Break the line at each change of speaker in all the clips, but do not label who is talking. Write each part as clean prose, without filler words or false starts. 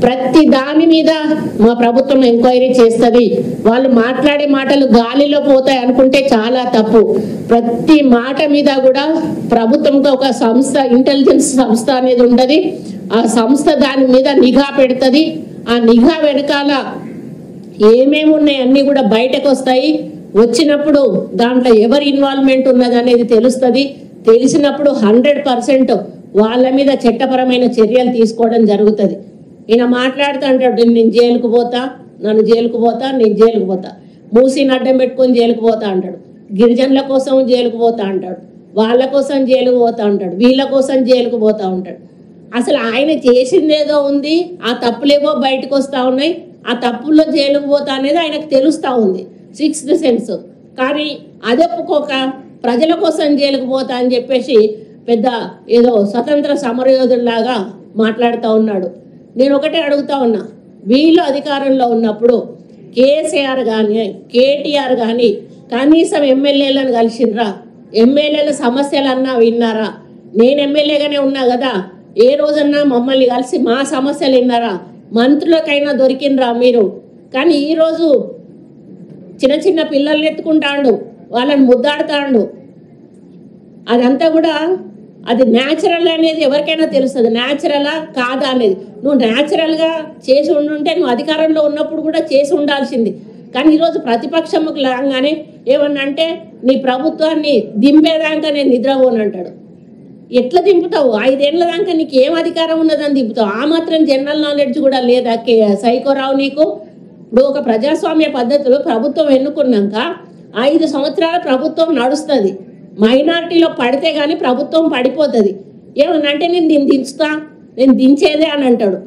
ప్రతి దాని మీద మా ప్రభుత్వం ఎంక్వైరీ చేస్తుంది. వాళ్ళు మాట్లాడే మాటలు గాలిలో పోతాయి అనుకుంటే చాలా తప్పు. ప్రతి మాట మీద కూడా ప్రభుత్వంతో ఒక సంస్థ, ఇంటెలిజెన్స్ సంస్థ అనేది ఉండదు. ఆ సంస్థ దాని మీద నిఘా పెడుతుంది. ఆ నిఘా వెనకాల ఏమేమి ఉన్నాయి అన్నీ కూడా బయటకు వస్తాయి. వచ్చినప్పుడు దాంట్లో ఎవరి ఇన్వాల్వ్మెంట్ ఉన్నది అనేది తెలుస్తుంది. తెలిసినప్పుడు 100% వాళ్ళ మీద చట్టపరమైన చర్యలు తీసుకోవడం జరుగుతుంది. ఈయన మాట్లాడుతూ అంటాడు, నేను జైలుకు పోతా, నేను జైలుకు పోతా, మూసిని అడ్డం పెట్టుకొని జైలుకు పోతా అంటాడు. గిరిజనుల కోసం జైలుకు పోతా అంటాడు, వాళ్ళ కోసం జైలుకు పోతా అంటాడు, వీళ్ళ కోసం జైలుకు పోతా ఉంటాడు. అసలు ఆయన చేసిందేదో ఉంది, ఆ తప్పులేవో బయటకు వస్తూ ఉన్నాయి. ఆ తప్పుల్లో జైలుకు పోతా అనేది ఆయనకు తెలుస్తూ ఉంది, 6th సెన్స్. కానీ అది ఒప్పుకోక ప్రజల కోసం జైలుకు పోతా అని చెప్పేసి పెద్ద ఏదో స్వతంత్ర సమరయోధుల్లాగా మాట్లాడుతూ ఉన్నాడు. నేను ఒకటే అడుగుతా ఉన్నా, వీళ్ళు అధికారంలో ఉన్నప్పుడు కేసీఆర్ కానీ కేటీఆర్ కానీ కనీసం ఎమ్మెల్యేలను కలిసిండ్రా? ఎమ్మెల్యేల సమస్యలన్నా విన్నారా? నేను ఎమ్మెల్యేగానే ఉన్నా కదా, ఏ రోజన్నా మమ్మల్ని కలిసి మా సమస్యలు విన్నారా? మంత్రులకైనా దొరికినరా మీరు? కానీ ఈరోజు చిన్న చిన్న పిల్లల్ని ఎత్తుకుంటాడు, వాళ్ళని ముద్దాడుతాడు. అదంతా కూడా అది న్యాచురల్ అనేది ఎవరికైనా తెలుస్తుంది, న్యాచురలా కాదా అనేది. నువ్వు న్యాచురల్గా చేసి ఉండుంటే నువ్వు అధికారంలో ఉన్నప్పుడు కూడా చేసి ఉండాల్సింది. కానీ ఈరోజు ప్రతిపక్షంకు లాగానే ఏమన్నా అంటే నీ ప్రభుత్వాన్ని దింపేదాకా నేను నిద్రపోను అంటాడు. ఎట్లా దింపుతావు? 5 ఏళ్ళ దాకా నీకు ఏం అధికారం ఉన్నదని దింపుతావు? ఆ మాత్రం జనరల్ నాలెడ్జ్ కూడా లేదా సైకోరావు నీకు? ఇప్పుడు ఒక ప్రజాస్వామ్య పద్ధతిలో ప్రభుత్వం ఎన్నుకున్నాక 5 సంవత్సరాల ప్రభుత్వం నడుస్తుంది. మైనారిటీలో పడితే కానీ ప్రభుత్వం పడిపోతుంది. ఏమన్నా అంటే నేను దించుతా, నేను దించేదే అని అంటాడు.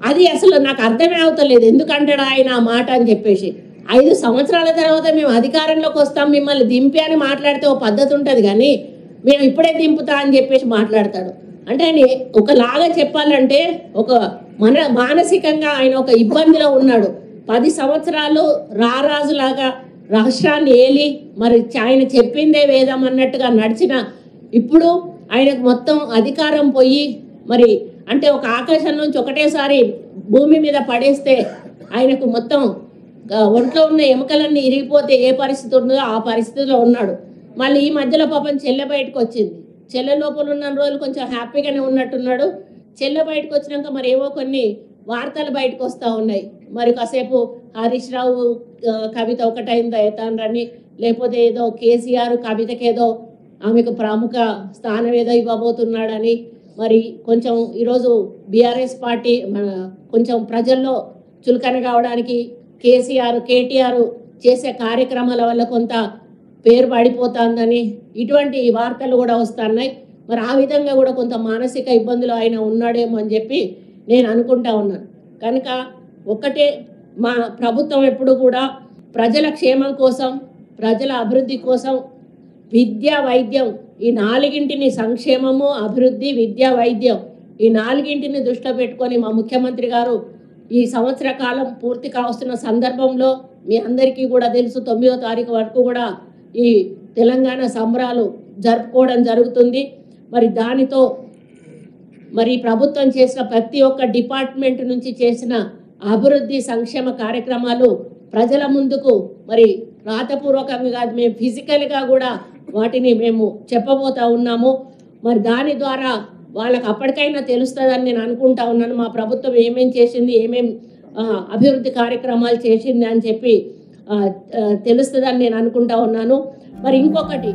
అది అసలు నాకు అర్థమే అవుతలేదు, ఎందుకంటాడు ఆయన ఆ మాట అని చెప్పేసి. 5 సంవత్సరాల తర్వాత మేము అధికారంలోకి వస్తాం, మిమ్మల్ని దింపి అని మాట్లాడితే ఓ పద్ధతి ఉంటుంది, కానీ మేము ఇప్పుడే దింపుతా అని చెప్పేసి మాట్లాడతాడు. అంటే ఆయన ఒకలాగా చెప్పాలంటే ఒక మానసికంగా ఆయన ఒక ఇబ్బందిలో ఉన్నాడు. 10 సంవత్సరాలు రారాజులాగా రాష్ట్రాన్ని ఏలి మరి ఆయన చెప్పిందే వేదం అన్నట్టుగా నడిచిన ఇప్పుడు ఆయనకు మొత్తం అధికారం పోయి మరి అంటే ఒక ఆకాశం నుంచి ఒకటేసారి భూమి మీద పడేస్తే ఆయనకు మొత్తం ఒంట్లో ఉన్న ఎముకలన్నీ ఇరిగిపోతే ఏ పరిస్థితి ఉందో ఆ పరిస్థితిలో ఉన్నాడు. మళ్ళీ ఈ మధ్యలో పాపం చెల్లె బయటకు వచ్చింది. చెల్లె లోపల ఉన్న రోజులు కొంచెం హ్యాపీగానే ఉన్నట్టున్నాడు. చెల్లె బయటకు వచ్చినాక మరి ఏవో కొన్ని వార్తలు బయటకు వస్తూ ఉన్నాయి. మరి కాసేపు హరీష్ రావు కవిత ఒకటైందా ఎతాన్రని, లేకపోతే ఏదో కేసీఆర్ కవితకి ఏదో ఆమెకు ప్రముఖ స్థానం ఏదో ఇవ్వబోతున్నాడని, మరి కొంచెం ఈరోజు బీఆర్ఎస్ పార్టీ కొంచెం ప్రజల్లో చులకన కావడానికి కేసీఆర్ కేటీఆర్ చేసే కార్యక్రమాల వల్ల కొంత పేరు పడిపోతుందని ఇటువంటి వార్తలు కూడా వస్తున్నాయి. మరి ఆ విధంగా కూడా కొంత మానసిక ఇబ్బందులు ఆయన ఉన్నాడేమో అని చెప్పి నేను అనుకుంటా ఉన్నాను. కనుక ఒక్కటే, మా ప్రభుత్వం ఎప్పుడు కూడా ప్రజల క్షేమం కోసం, ప్రజల అభివృద్ధి కోసం విద్య వైద్యం ఈ 4ంటిని, సంక్షేమము అభివృద్ధి విద్య వైద్యం ఈ 4ంటిని దృష్టిలో పెట్టుకొని మా ముఖ్యమంత్రి గారు ఈ సంవత్సర కాలం పూర్తి కావస్తున్న సందర్భంలో మీ అందరికీ కూడా తెలుసు 9వ తారీఖు వరకు కూడా ఈ తెలంగాణ సంబరాలు జరుపుకోవడం జరుగుతుంది. మరి దానితో మరి ప్రభుత్వం చేసిన ప్రతి ఒక్క డిపార్ట్మెంట్ నుంచి చేసిన అభివృద్ధి సంక్షేమ కార్యక్రమాలు ప్రజల ముందుకు మరి రాతపూర్వకంగా కాదు, మేము ఫిజికల్గా కూడా వాటిని మేము చెప్పబోతా ఉన్నాము. మరి దాని ద్వారా వాళ్ళకి అప్పటికైనా తెలుస్తుందని నేను అనుకుంటా ఉన్నాను. మా ప్రభుత్వం ఏమేం చేసింది, ఏమేం అభివృద్ధి కార్యక్రమాలు చేసింది అని చెప్పి తెలుస్తుందని నేను అనుకుంటా ఉన్నాను. మరి ఇంకొకటి